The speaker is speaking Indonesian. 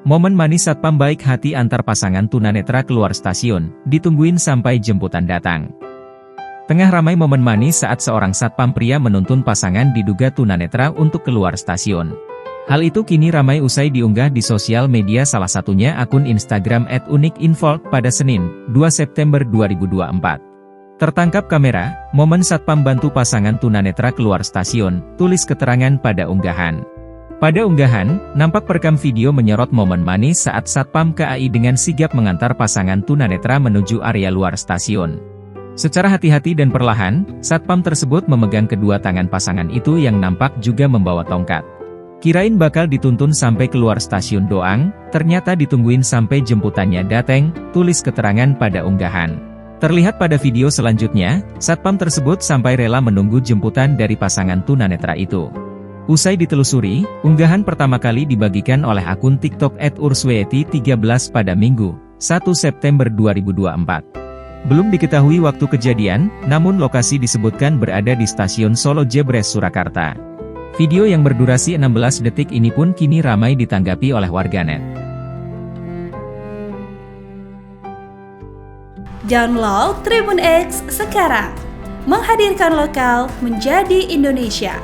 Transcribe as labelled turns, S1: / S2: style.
S1: Momen manis satpam baik hati antar pasangan tunanetra keluar stasiun, ditungguin sampai jemputan datang. Tengah ramai momen manis saat seorang satpam pria menuntun pasangan diduga tunanetra untuk keluar stasiun. Hal itu kini ramai usai diunggah di sosial media, salah satunya akun Instagram @unikinvolved pada Senin, 2 September 2024. Tertangkap kamera, momen satpam bantu pasangan tunanetra keluar stasiun, tulis keterangan pada unggahan. Pada unggahan, nampak perekam video menyorot momen manis saat Satpam KAI dengan sigap mengantar pasangan tunanetra menuju area luar stasiun. Secara hati-hati dan perlahan, Satpam tersebut memegang kedua tangan pasangan itu yang nampak juga membawa tongkat. Kirain bakal dituntun sampai keluar stasiun doang, ternyata ditungguin sampai jemputannya dateng, tulis keterangan pada unggahan. Terlihat pada video selanjutnya, Satpam tersebut sampai rela menunggu jemputan dari pasangan tunanetra itu. Usai ditelusuri, unggahan pertama kali dibagikan oleh akun TikTok @ursweti13 pada Minggu, 1 September 2024. Belum diketahui waktu kejadian, namun lokasi disebutkan berada di stasiun Solo Jebres Surakarta. Video yang berdurasi 16 detik ini pun kini ramai ditanggapi oleh warganet.
S2: Download Tribun X sekarang, menghadirkan lokal menjadi Indonesia.